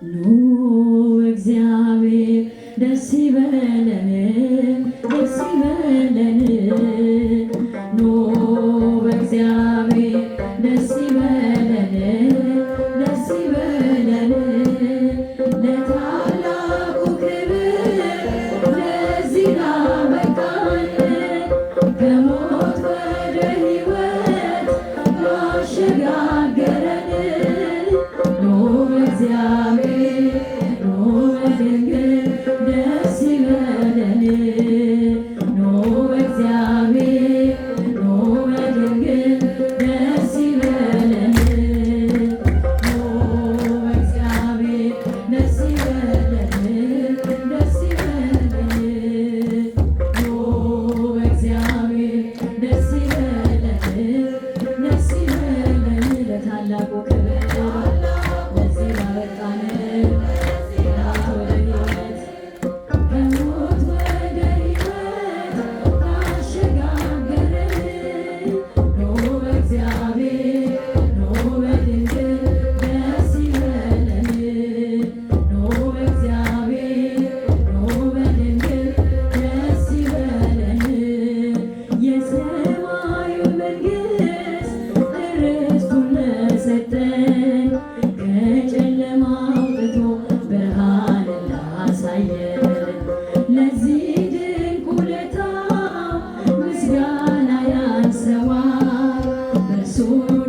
ኑ እግዚአብሔር ደስ ይበለን ደስ ይበለን ኑ በእግዚአብሔር ደስ ይበለን ደስ ይበለን ለታላቁ ክብር ለዚህ ላበቃን ከሞት ወደ ሕይወት ላሸጋገረን ኑ በእግዚአብሔር ኑ በድንግል ደስ ይበለን ኑ በእግዚአብሔር ኑ በድንግል ደስ ይበለን ኑ በእግዚአብሔር ደስ ይበለን ደስ ይበለን ኑ በእግዚአብሔር ደስ ይበለን ደስ ይበለን ለታላቁ ክብር ለዚህ ላበቃን ከሞት ወደ ሕይወት ላሸጋገረን ኑ በእግዚአብሔር ኑ በድንግል ደስ ይበለን ኑ በእግዚአብሔር ኑ በድንግል ደስ ይበለን የሰማዩ መንግሥት ርስቱን ለሰጠን ከጨለማ አውጥቶ ብርሃንን ላሳየን ለዚህ ድንቅ ውለታ ምስጋና ያንሰዋል በእርሱ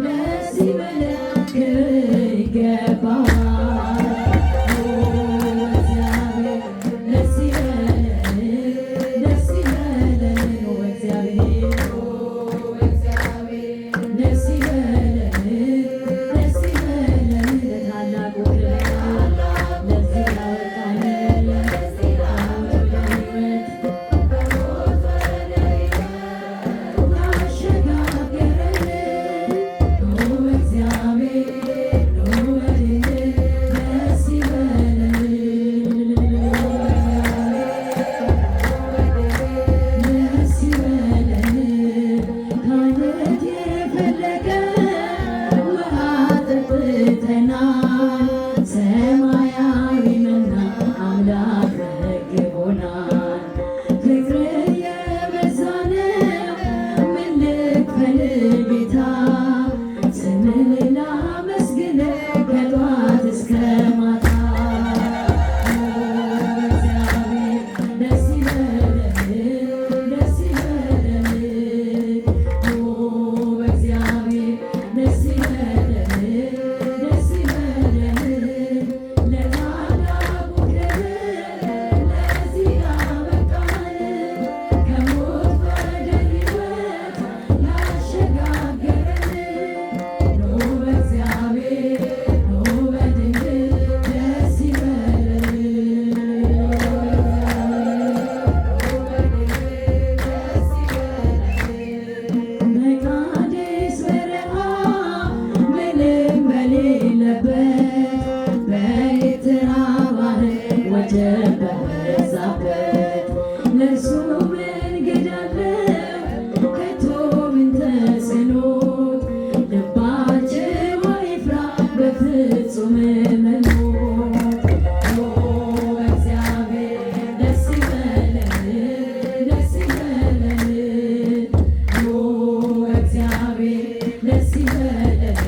ደስ ይበለን ክብር ይገባዋል ኑ በእግዚአብሔር ደስ ይበለን ደስ ይበለን ኑ በእግዚአብሔር ደስ ይበለን ደስ ይበለን ለታላቁ ክብር ለዚህ ላበቃን ከሞት ወደ ሕይወት ላሸጋገረን ኑ በእግዚአብሔር ኑ በድንግል ደስ ይበለን ደስ ይበለን ከዓለት የፈለቀ ውሃ ጠጥተናል ሰማያዊ መና አምላክ መግቦናል ፍቅር የበዛ ነው ምን ልክፈል ጌታ ስምን ላመስግን ከጧት እስከ ማታ ኑ በእግዚአብሔር ደስ ይበለን ደስ ይበለን ኑ በእግዚአብሔር ደስ ይበለን ደስ ይበለን ለታላቁ ክብር ለዚህ ላበቃን ከሞት ወደ ሕይወት ላሸጋገረን ኑ በእግዚአብሔር ኑ በድንግል ደስ ይበለን በቃዴስ በረሃ ምንም በሌለበት በኤርትራ ባህር ወጀብ በበዛበት ለእርሱ መንገድ አለው ከቶ ምን ተስኖት ልባችን አይፍራ በፍጹም መኖት ኑ በእግዚአብሔር ደስ ይበለን ደስ ይበለን ኑ በእግዚአብሔር ደስ ይበለን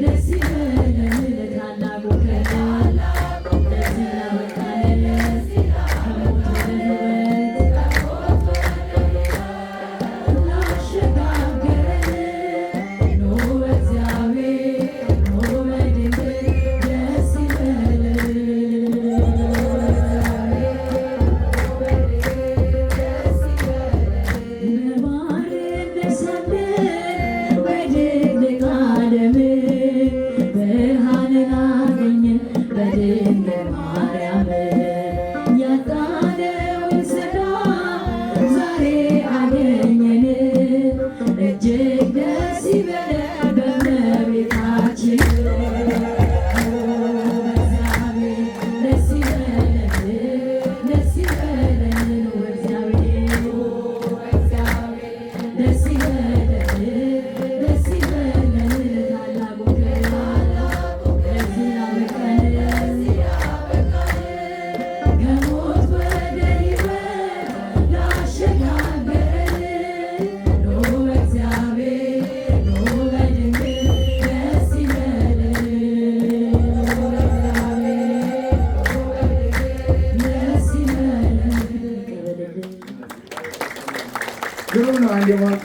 ደስ ይበለን አንድ ሞት